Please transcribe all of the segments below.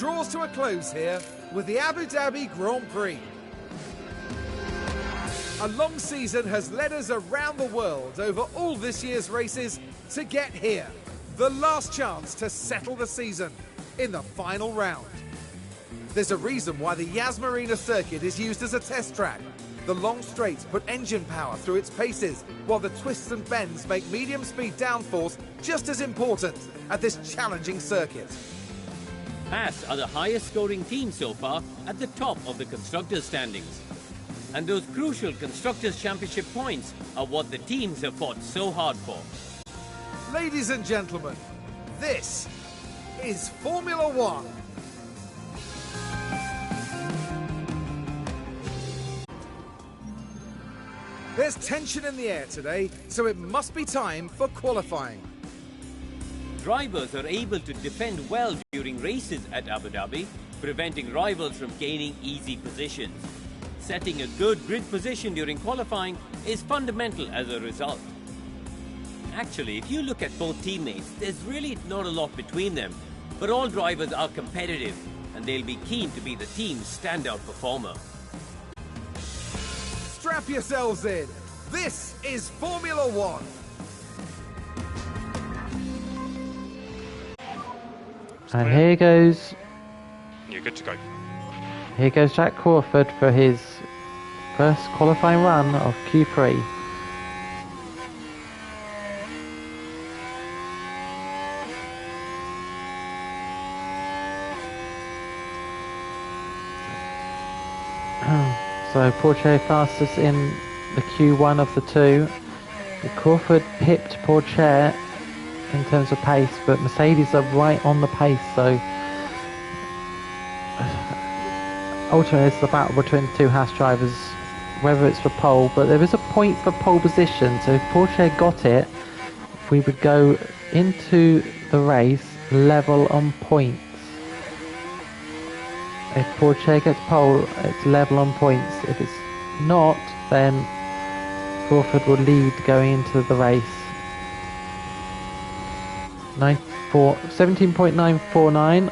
draws to a close here with the Abu Dhabi Grand Prix. A long season has led us around the world over all this year's races to get here. The last chance to settle the season in the final round. There's a reason why the Yas Marina circuit is used as a test track. The long straights put engine power through its paces, while the twists and bends make medium speed downforce just as important at this challenging circuit. Haas are the highest scoring team so far at the top of the Constructors' standings. And those crucial Constructors' Championship points are what the teams have fought so hard for. Ladies and gentlemen, this is Formula One. There's tension in the air today, so it must be time for qualifying. Drivers are able to defend well during races at Abu Dhabi, preventing rivals from gaining easy positions. Setting a good grid position during qualifying is fundamental as a result. Actually, if you look at both teammates, there's really not a lot between them, but all drivers are competitive and they'll be keen to be the team's standout performer. Strap yourselves in. This is Formula One. And here goes. You're good to go. Here goes Jack Crawford for his first qualifying run of Q3. So Porsche fastest in the Q1 of the two. Crawford pipped Porsche in terms of pace, but Mercedes are right on the pace, so ultimately it's the battle between the two Haas drivers, whether it's for pole, but there is a point for pole position, so if Porsche got it, we would go into the race level on points. If Porsche gets pole, it's level on points. If it's not, then Crawford will lead going into the race. 17.949,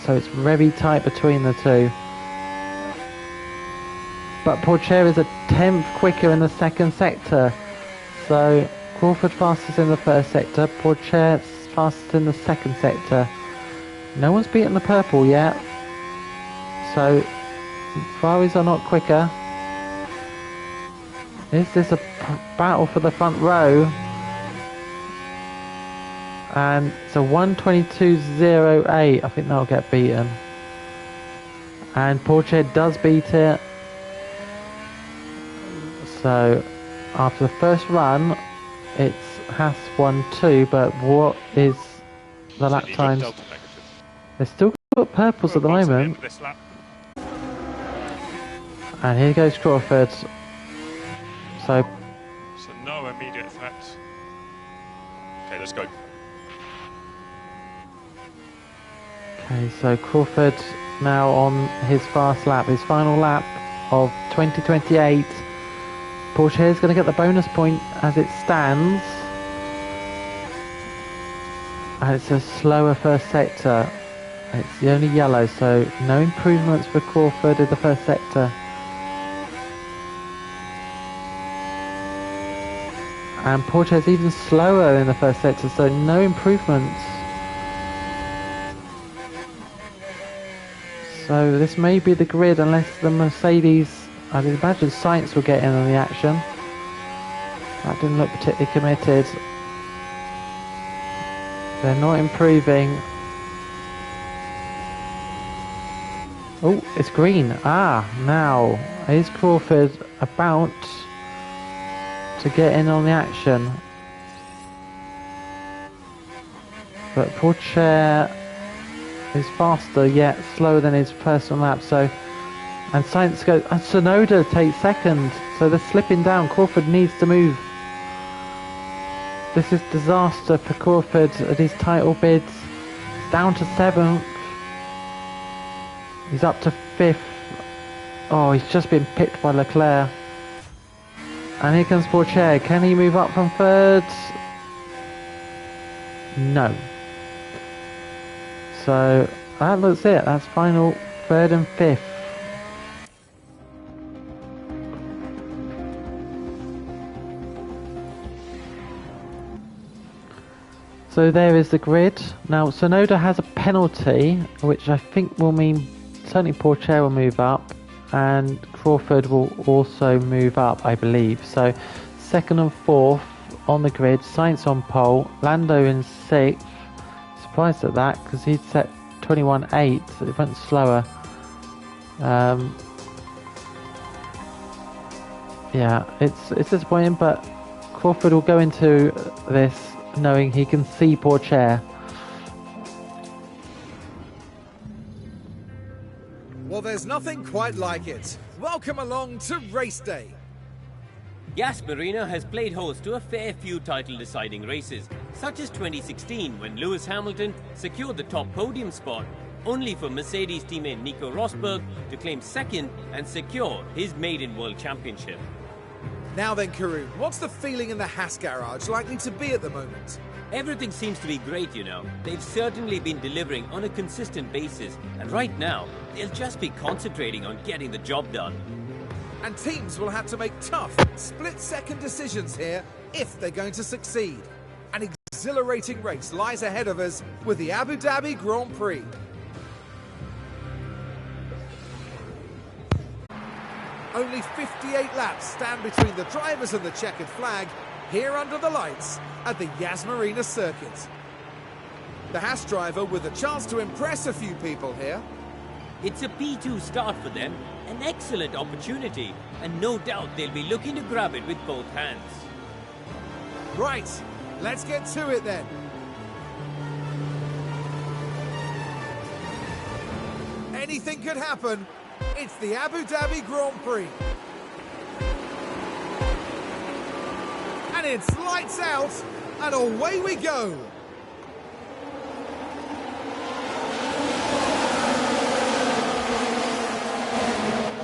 so it's very tight between the two. But Porsche is a tenth quicker in the second sector, so Crawford fastest in the first sector, Porsche fastest in the second sector. No one's beaten the purple yet. So, Ferraris are not quicker. Is this a battle for the front row? And it's a 1:22.08. I think that'll get beaten. And Porsche does beat it. So, after the first run, it's Haas 1-2. But what is the lap times? They've still got purples at the moment. And here goes Crawford. So no immediate threats. Okay, let's go. Okay, so Crawford now on his fast lap, his final lap of 2028. Porsche is going to get the bonus point as it stands. And it's a slower first sector. It's the only yellow, so no improvements for Crawford in the first sector. And Porsche is even slower in the first sector, so no improvements. So this may be the grid unless the Mercedes, I'd imagine Sainz will get in on the action. That didn't look particularly committed. They're not improving. Oh, it's green. Now is Crawford about to get in on the action? But Porsche is faster yet slower than his personal lap, so and Sainz goes and Tsunoda takes second, so they're slipping down. Crawford needs to move. This is disaster for Crawford at his title bids. He's down to 7th. He's up to 5th. Oh, he's just been pipped by Leclerc. And here comes Porsche. Can he move up from 3rd? No. So that looks it. That's final third and fifth. So there is the grid. Now Sonoda has a penalty, which I think will mean certainly Pourchaire will move up, and Crawford will also move up, I believe. So second and fourth on the grid, Sainz on pole, Lando in sixth. Surprised at that because he'd set 21.8, so it went slower. Yeah, it's disappointing, but Crawford will go into this knowing he can see Pourchaire. Well, there's nothing quite like it. Welcome along to race day. Yas Marina has played host to a fair few title-deciding races, such as 2016 when Lewis Hamilton secured the top podium spot, only for Mercedes teammate Nico Rosberg to claim second and secure his maiden World Championship. Now then, Karun, what's the feeling in the Haas garage likely to be at the moment? Everything seems to be great, you know. They've certainly been delivering on a consistent basis, and right now, they'll just be concentrating on getting the job done. And teams will have to make tough, split-second decisions here if they're going to succeed. An exhilarating race lies ahead of us with the Abu Dhabi Grand Prix. Only 58 laps stand between the drivers and the checkered flag here under the lights at the Yas Marina circuit. The Haas driver with a chance to impress a few people here. It's a P2 start for them, an excellent opportunity, and no doubt they'll be looking to grab it with both hands. Right, let's get to it then. Anything could happen. It's the Abu Dhabi Grand Prix. And it's lights out, and away we go.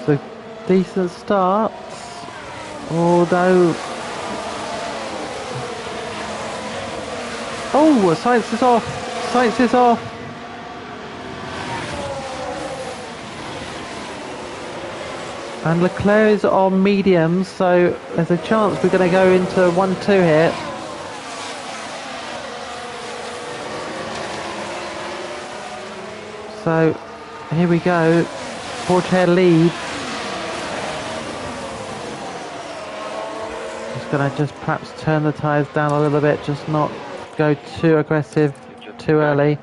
So decent start, although... Oh, Sainz is off! Sainz is off! And Leclerc is on mediums, so there's a chance we're going to go into 1-2 here. So, here we go. Pourchaire leads. Just going to just perhaps turn the tyres down a little bit, just not go too aggressive too early.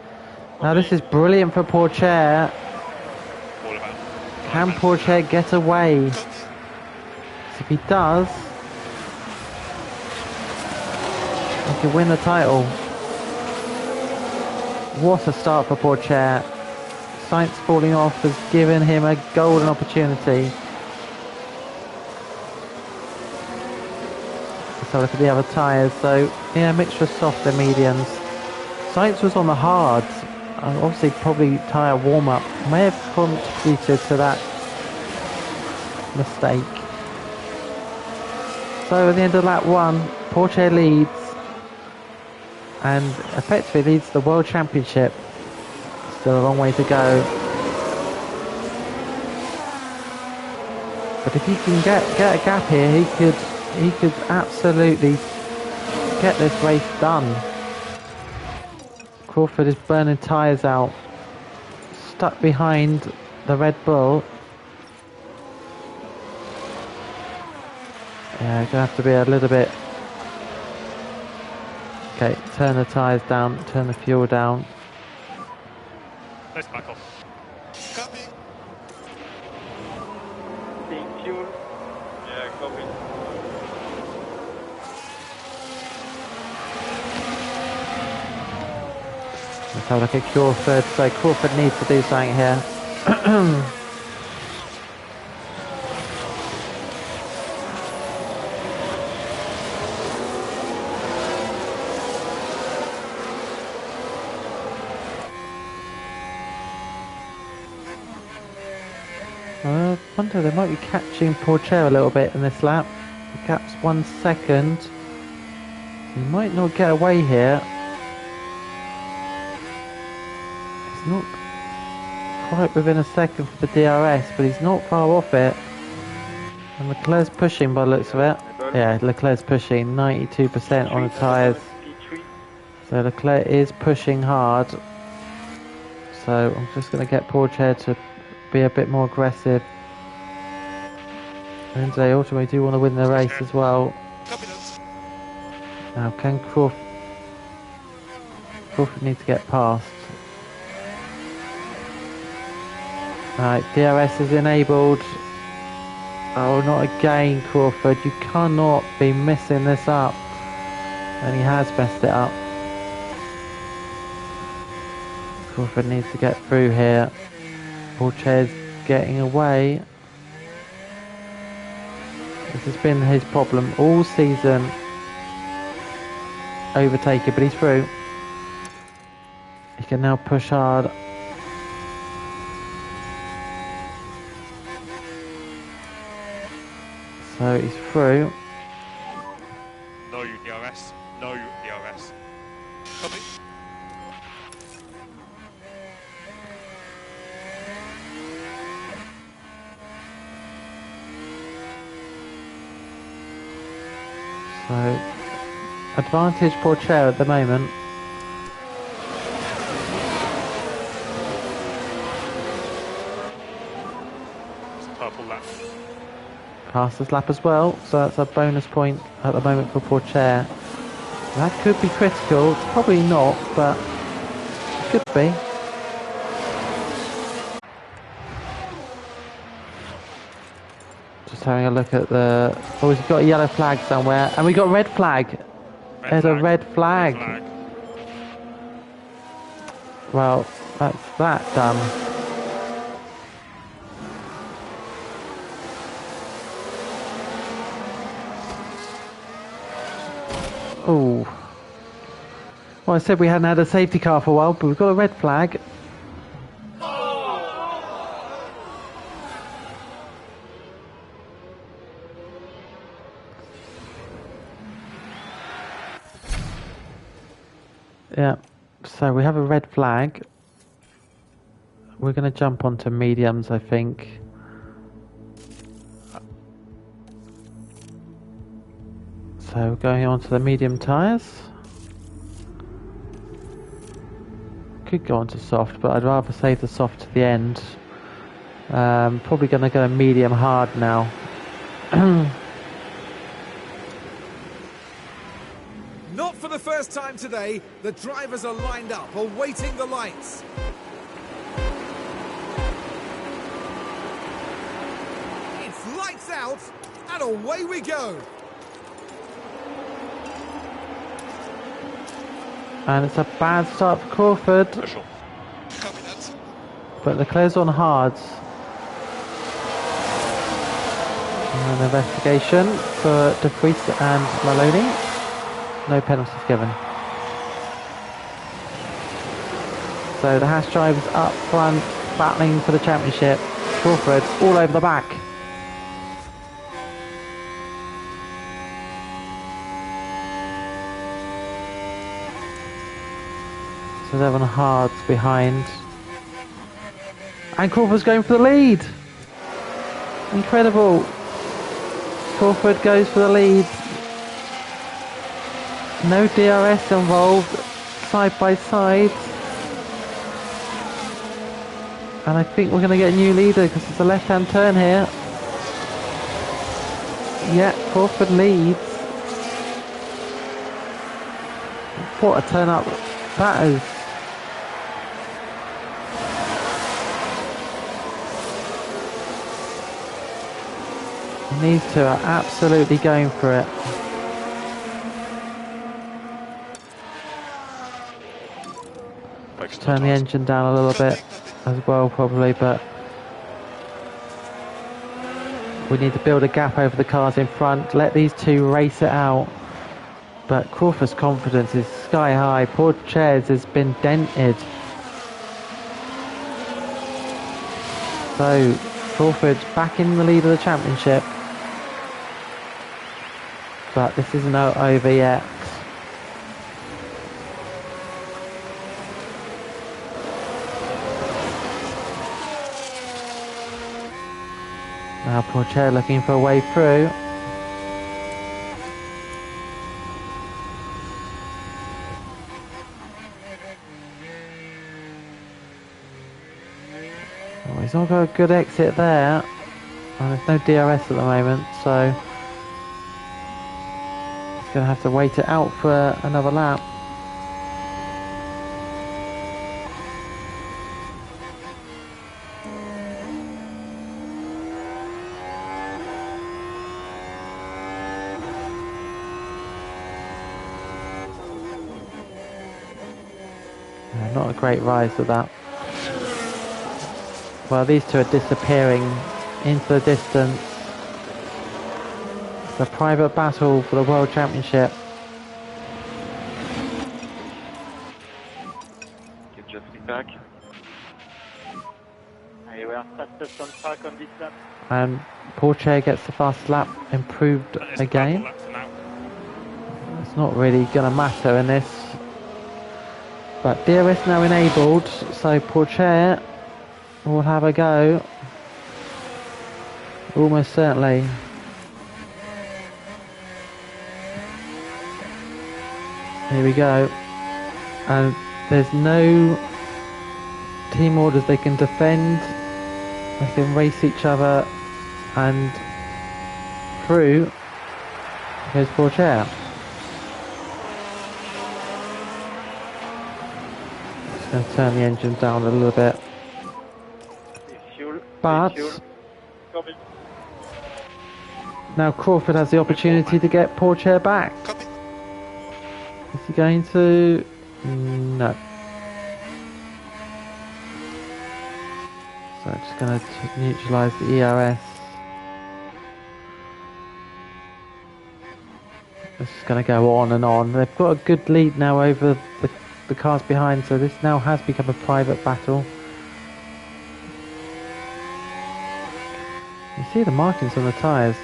Now this is brilliant for Pourchaire. Can Pourchaire get away? If he does, he can win the title. What a start for Pourchaire. Sainz falling off has given him a golden opportunity. Let's have a look at the other tyres. So, yeah, mixture of soft and mediums. Sainz was on the hards. Obviously, probably tyre warm-up may have contributed to that mistake. So at the end of lap 1, Pourchaire leads and effectively leads the World Championship. Still a long way to go. But if he can get a gap here, he could absolutely get this race done. Crawford is burning tyres out, stuck behind the Red Bull. Yeah, gonna have to be a little bit. Okay, turn the tyres down, turn the fuel down. Let's back off. Copy. Being fuel. Yeah, copy. Let's have a look at Crawford. So Crawford needs to do something here. I wonder, they might be catching Pourchaire a little bit in this lap. The gap's 1 second. He might not get away here. He's not. quite within a second for the DRS, but he's not far off it. And Leclerc's pushing by the looks of it. Yeah, Leclerc's pushing 92% on the tyres. So Leclerc is pushing hard. So I'm just going to get Pourchaire to be a bit more aggressive. And they ultimately do want to win the race as well. Now can Crawford need to get past. Right, DRS is enabled. Oh, not again, Crawford. You cannot be messing this up. And he has messed it up. Crawford needs to get through here. Pourchaire's getting away. This has been his problem all season. Overtaken, but he's through. He can now push hard. So he's through. No DRS. No DRS. Copy. So advantage Pourchaire at the moment. Purple lap. Fastest lap as well, so that's a bonus point at the moment for Pourchaire. That could be critical, it's probably not, but it could be. Just having a look at the... Oh, he's got a yellow flag somewhere, and we got a red flag. There's a red flag. Well, that's that done. Oh. Well, I said we hadn't had a safety car for a while, but we've got a red flag. Yeah, so we have a red flag. We're going to jump onto mediums, I think. So going on to the medium tyres. Could go on to soft, but I'd rather save the soft to the end. Probably going to go medium hard now. Not for the first time today, the drivers are lined up, awaiting the lights. It's lights out, and away we go. And it's a bad start for Crawford. But Leclerc's on hards. And an investigation for De Vries and Maloney. No penalties given. So the Haas drivers up front, battling for the championship. Crawford all over the back. So they're on hards behind. And Crawford's going for the lead. Incredible. Crawford goes for the lead. No DRS involved. Side by side. And I think we're going to get a new leader because it's a left-hand turn here. Yeah, Crawford leads. What a turn up that is. These two are absolutely going for it. Turn the engine down a little bit as well probably, but we need to build a gap over the cars in front, let these two race it out. But Crawford's confidence is sky high. Pourchaire's has been dented. So Crawford's back in the lead of the championship. But this isn't over yet. Now Porcher looking for a way through. Oh, he's not got a good exit there. And there's no DRS at the moment, so he's going to have to wait it out for another lap. Not a great rise to that. Well, these two are disappearing into the distance. It's a private battle for the World Championship. You just be back. I were fastest on track on this lap. And Porcher gets the fastest lap improved It's again. purple lap now. It's not really going to matter in this. But DRS now enabled, so Porcher will have a go. Almost certainly. Here we go. And there's no team orders. They can defend, they can race each other, and through goes Porcher. Just going to turn the engine down a little bit. Fuel. But Fuel. Copy. now Crawford has the opportunity to get Porcher back. Copy. Is he going to? No. So just going to neutralise the ERS. This is going to go on and on. They've got a good lead now over the cars behind, so this now has become a private battle. You see the markings on the tyres.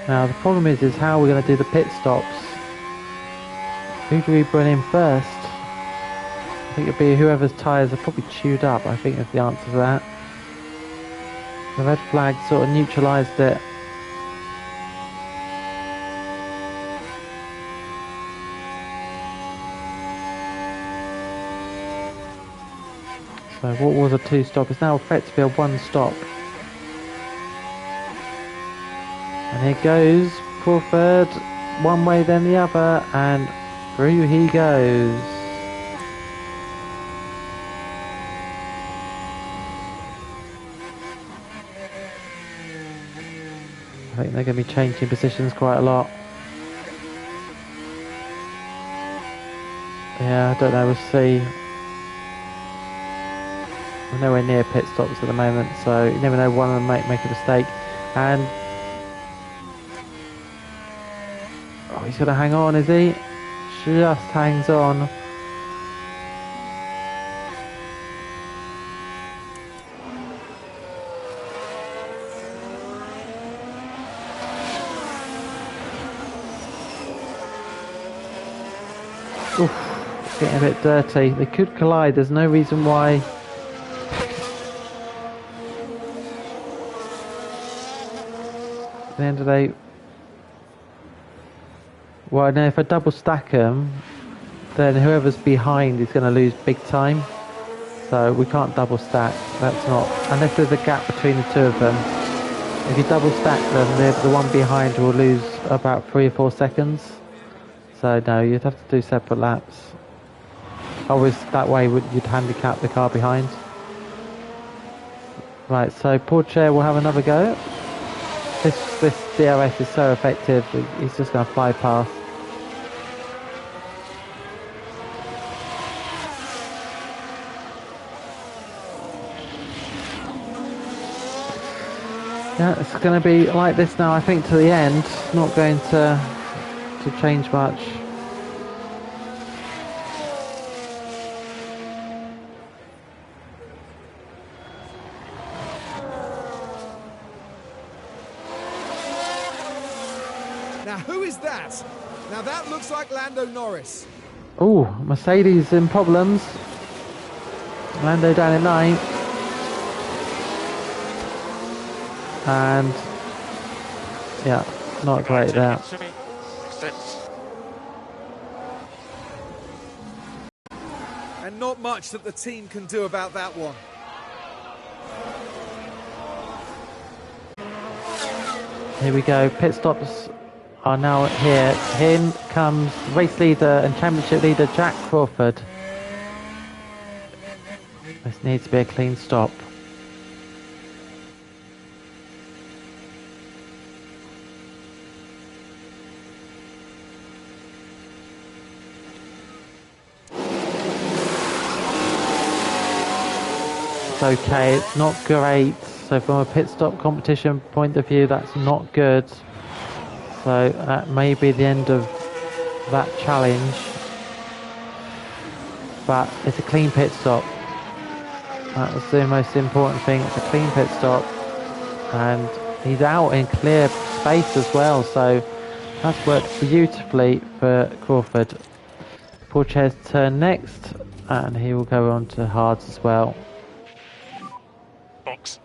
Now the problem is how we're going to do the pit stops. Who do we bring in first? I think it'd be whoever's tyres are probably chewed up. I think is the answer to that. The red flag sort of neutralised it. So what was a 2-stop is now effectively a 1-stop. And here goes Crawford, one way then the other, and through he goes. I think they're going to be changing positions quite a lot. Yeah, I don't know, we'll see. We're nowhere near pit stops at the moment, so you never know, one of them might make a mistake. And oh, he's going to hang on, is he? Just hangs on. Oof, it's getting a bit dirty. They could collide, there's no reason why. At the end of the day, well, no, if I double stack them, then whoever's behind is going to lose big time. So we can't double stack. That's not, unless there's a gap between the two of them. If you double stack them, the one behind will lose about 3 or 4 seconds. So no, you'd have to do separate laps. Always that way you'd handicap the car behind. Right, so Porcher will have another go. This DRS is so effective, he's just going to fly past. Yeah, it's going to be like this now, I think, to the end. Not going to change much. Now, who is that? Now, that looks like Lando Norris. Oh, Mercedes in problems. Lando down in 9th. And yeah, not great there. And not much that the team can do about that one. Here we go, pit stops are now here. In comes race leader and championship leader Jack Crawford. This needs to be a clean stop. It's okay, it's not great. So from a pit stop competition point of view, that's not good. So that may be the end of that challenge. But it's a clean pit stop. That was the most important thing. It's a clean pit stop. And he's out in clear space as well. So that's worked beautifully for Crawford. Pourchaire's turn next. And he will go on to hards as well. Box.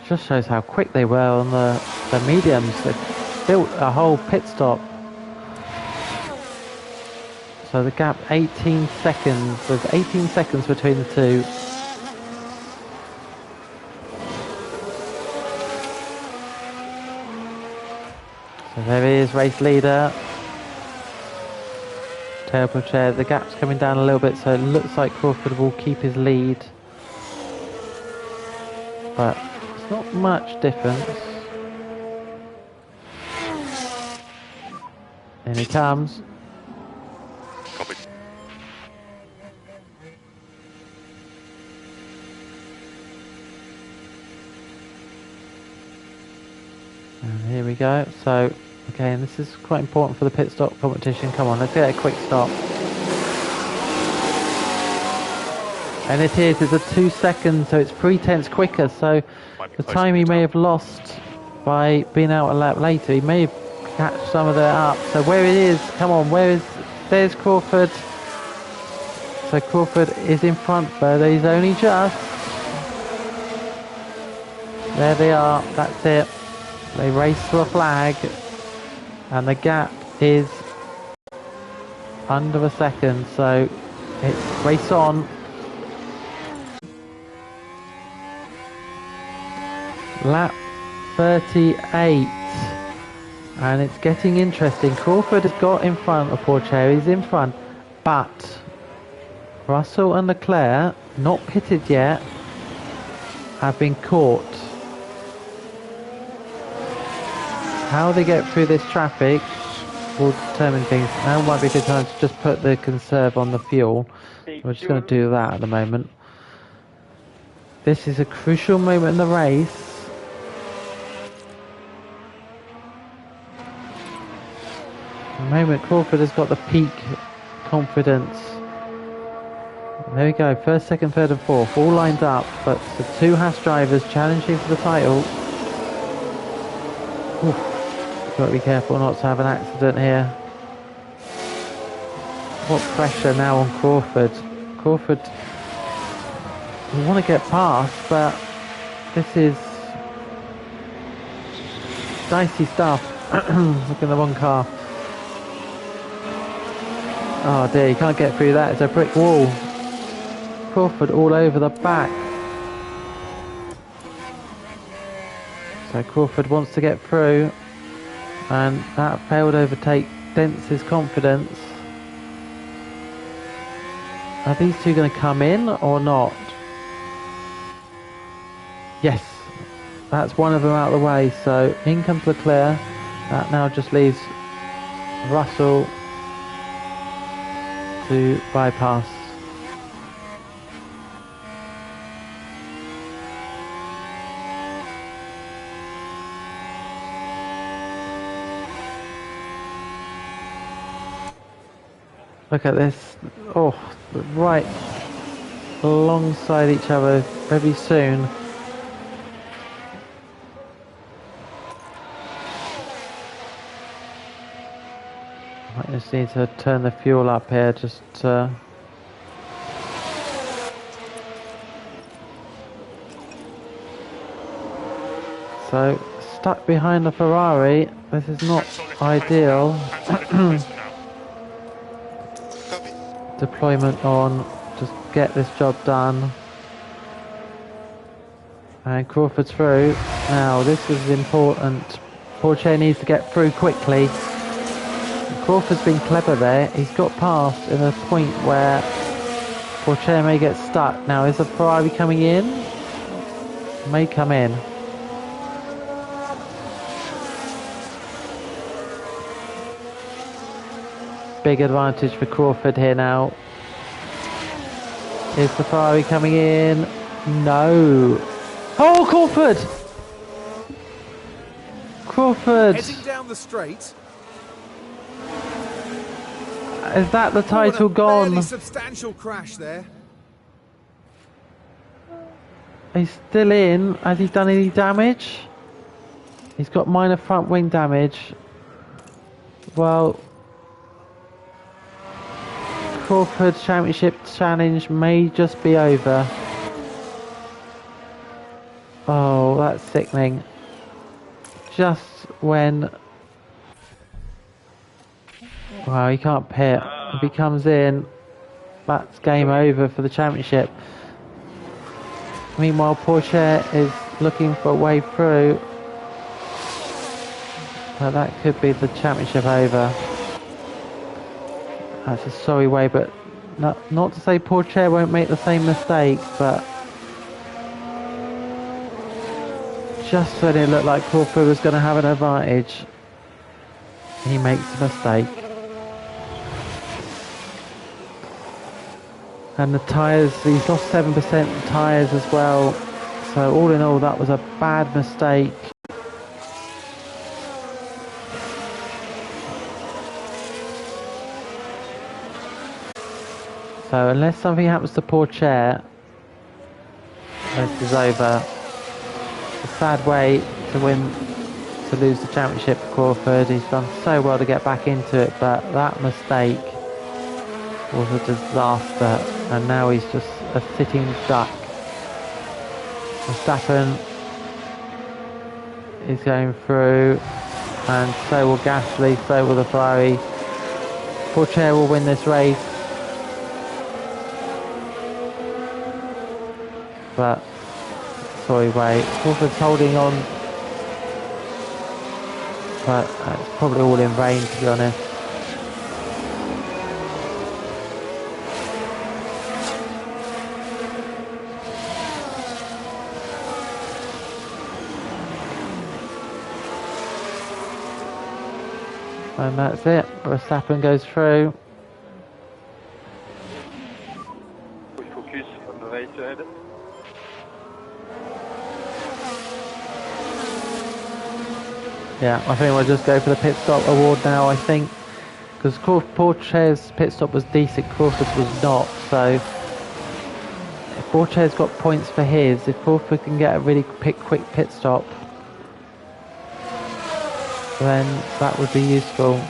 Just shows how quick they were on the mediums. They built a whole pit stop. So the gap 18 seconds. There's 18 seconds between the two. So there he is, race leader. Terrible chair. The gap's coming down a little bit, so it looks like Crawford will keep his lead. But it's not much difference. In he comes. Copy. And here we go. So, okay, and this is quite important for the pit stop competition. Come on, let's get a quick stop. And it is, it's a 2 seconds, so it's 3/10 quicker. So the time he may have lost by being out a lap later, he may have catch some of that up. So where it is, come on, there's Crawford. So Crawford is in front, but he's only just. There they are, that's it. They race to a flag, and the gap is under a second, so it's race on. Lap 38. And it's getting interesting. Crawford has got in front of Pourchaire, he's in front, but Russell and Leclerc, not pitted yet, have been caught. How they get through this traffic will determine things. Now might be a good time to just put the conserve on the fuel. We're just going to do that at the moment. This is a crucial moment in the race. The moment Crawford has got the peak confidence. There we go, first, second, third and fourth, all lined up, but the two Haas drivers challenging for the title. Oof, got to be careful not to have an accident here. What pressure now on Crawford. Crawford will want to get past, but this is dicey stuff. Look at the wrong car. Oh dear, you can't get through that, it's a brick wall. Crawford all over the back. So Crawford wants to get through, and that failed overtake dents his confidence. Are these two going to come in or not? Yes, that's one of them out of the way, so in comes Leclerc. That now just leaves Russell to bypass. Look at this. Oh, right alongside each other very soon. I just need to turn the fuel up here just so stuck behind the Ferrari. This is not ideal. Copy. Deployment on, just get this job done. And Crawford's through. Now this is important. Porsche needs to get through quickly. Crawford's been clever there. He's got past in a point where Porsche may get stuck. Now is the Ferrari coming in? May come in. Big advantage for Crawford here now. Is the Ferrari coming in? No. Oh, Crawford! Crawford! Heading down the straight. Is that the title and a gone? fairly substantial crash there. He's still in. Has he done any damage? He's got minor front wing damage. Well, Crawford's championship challenge may just be over. Oh, that's sickening. Just when... Wow, he can't pit. If he comes in, that's game over for the championship. Meanwhile, Porsche is looking for a way through. So that could be the championship over. That's a sorry way, but not to say Porsche won't make the same mistake, but just when it looked like Crawford was going to have an advantage, he makes a mistake. And the tyres, he's lost 7% tyres as well. So all in all, that was a bad mistake. So unless something happens to Porsche, this is over. A sad way to lose the championship for Crawford. He's done so well to get back into it, but that mistake was a disaster, and now he's just a sitting duck. Verstappen is going through, and so will Gasly, so will the Ferrari. Porsche will win this race, but sorry, wait, Crawford's holding on, but it's probably all in vain, to be honest. And that's it. Verstappen goes through. We focus on the race ahead. Yeah, I think we'll just go for the pit stop award now, I think. Because Porsche's pit stop was decent, Crawford's was not. So if Porsche's got points for his, if Crawford can get a really quick pit stop, then that would be useful.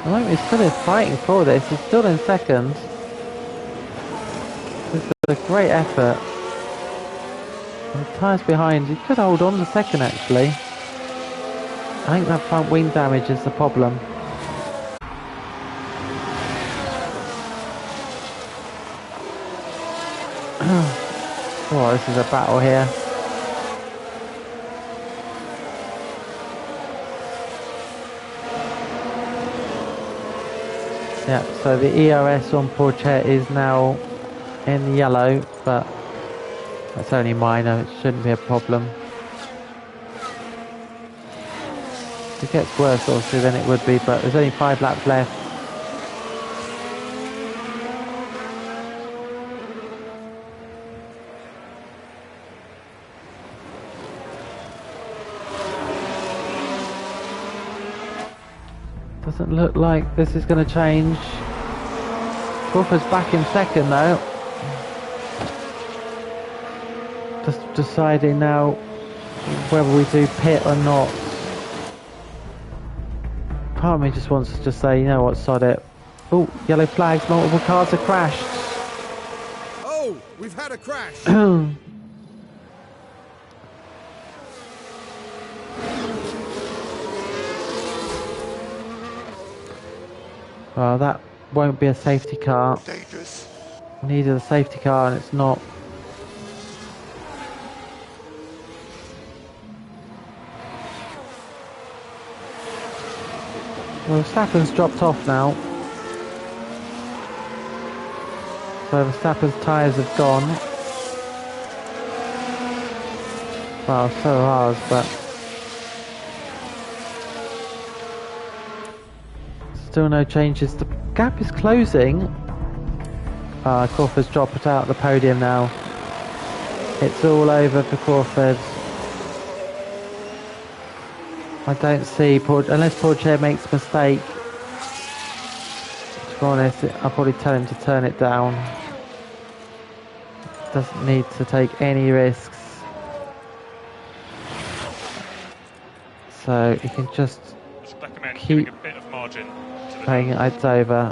I think he's still fighting for this. He's still in second. This is a great effort. And the tyres behind. He could hold on to second actually. I think that front wing damage is the problem. Oh, this is a battle here. Yeah, so the ERS on Porsche is now in yellow, but that's only minor, it shouldn't be a problem. If it gets worse obviously then it would be, but there's only 5 laps left. Doesn't look like this is going to change. Crawford's back in second though. Just deciding now whether we do pit or not. part of me just wants to just say, you know what, sod it. Oh, yellow flags, multiple cars have crashed. Oh, we've had a crash. Well, that won't be a safety car. Dangerous. Needed a safety car and it's not. Well, Verstappen's dropped off now. So Verstappen's tyres have gone. Well, so are ours, but still no changes. The gap is closing. Crawford's dropped out the podium now. It's all over for Crawford. I don't see unless Pourchaire makes a mistake. To be honest, I'll probably tell him to turn it down. Doesn't need to take any risks. So he can just keep a bit of margin playing it over.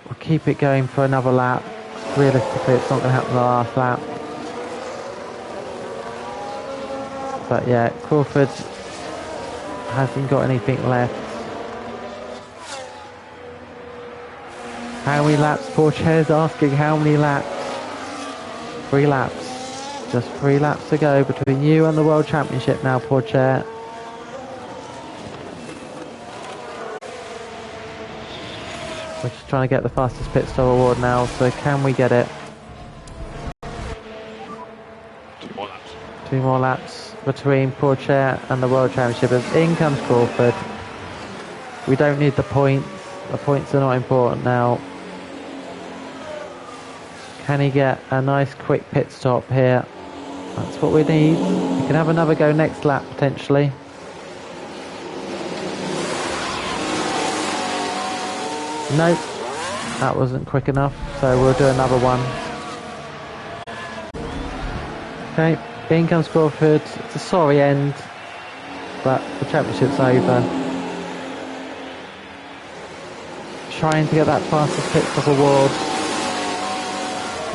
We'll keep it going for another lap. Realistically, it's not going to happen the last lap. But yeah, Crawford hasn't got anything left. How many laps? Pourchaire's asking how many laps. 3 laps. Just 3 laps to go between you and the World Championship now, Pourchaire. We're just trying to get the fastest pit stop award now, so can we get it? 2 more laps. 2 more laps between Pourchaire and the World Championship. As in comes Crawford. We don't need the points. The points are not important now. Can he get a nice quick pit stop here? That's what we need. He can have another go next lap potentially. Nope, that wasn't quick enough, so we'll do another one. Okay, in comes Crawford. It's a sorry end, but the championship's over. Trying to get that fastest pit stop award.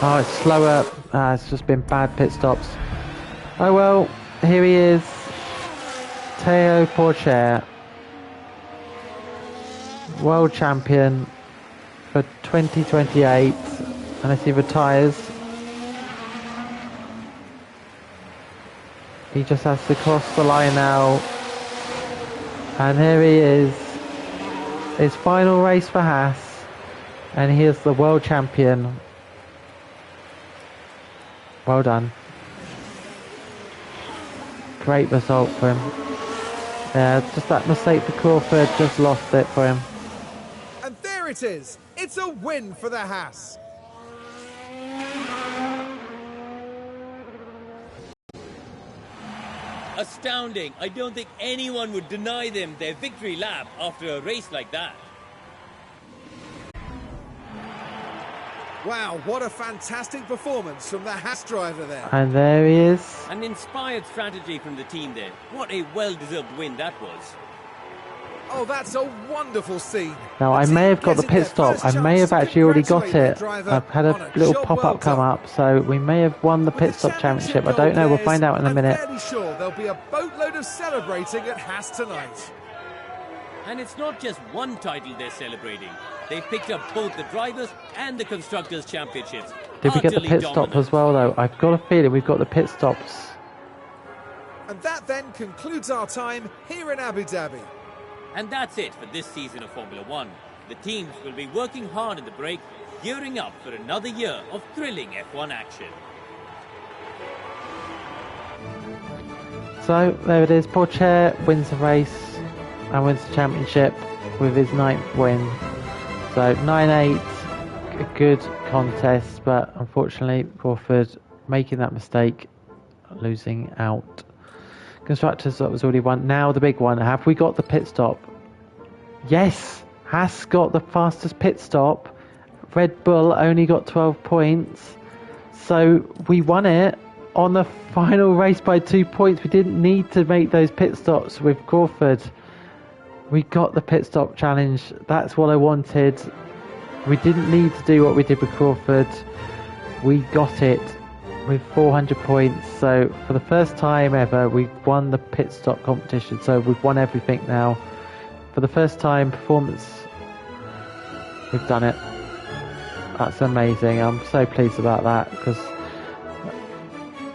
Oh, it's slower. It's just been bad pit stops. Oh well, here he is. Théo Pourchaire. World champion for 2028 unless he retires. He just has to cross the line now, and here he is, his final race for Haas, and he is the world champion. Well done. Great result for him. Yeah, just that mistake for Crawford just lost it for him. And there it is. It's a win for the Haas. Astounding. I don't think anyone would deny them their victory lap after a race like that. Wow, what a fantastic performance from the Haas driver there. And there he is. An inspired strategy from the team there. What a well-deserved win that was. Oh, that's a wonderful scene. Now I may have got the pit stop. I may have actually already got it. I've had a little pop-up come up, so we may have won the pit stop championship. I don't know. We'll find out in a minute. I'm fairly sure there'll be a boatload of celebrating at Haas tonight. And it's not just one title they're celebrating. They've picked up both the Drivers' and the Constructors' Championships. Did we get the pit stop as well, though? I've got a feeling we've got the pit stops. And that then concludes our time here in Abu Dhabi. And that's it for this season of Formula One. The teams will be working hard at the break, gearing up for another year of thrilling F1 action. So, there it is. Pourchaire wins the race and wins the championship with his 9th win. So, 9-8, a good contest, but unfortunately, Crawford making that mistake, losing out. Constructors, that was already won. Now the big one. Have we got the pit stop? Yes! Haas got the fastest pit stop. Red Bull only got 12 points. So we won it. on the final race by 2 points. We didn't need to make those pit stops with Crawford. We got the pit stop challenge. That's what I wanted. We didn't need to do what we did with Crawford. We got it with 400 points. So for the first time ever, we won the pit stop competition. So we've won everything now. For the first time, performance, we've done it. That's amazing. I'm so pleased about that, because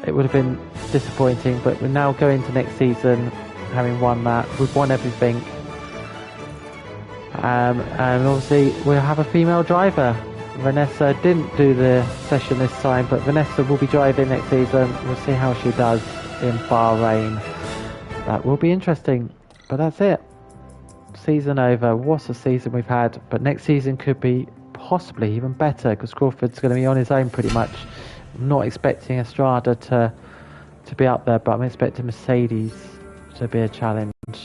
it would have been disappointing, but we're now going to next season having won that. We've won everything. And obviously we'll have a female driver. Vanessa didn't do the session this time, but Vanessa will be driving next season. We'll see how she does in Bahrain. That will be interesting. But that's it. Season over. What a season we've had. But next season could be possibly even better, because Crawford's going to be on his own pretty much. I'm not expecting Estrada to be up there, but I'm expecting Mercedes to be a challenge.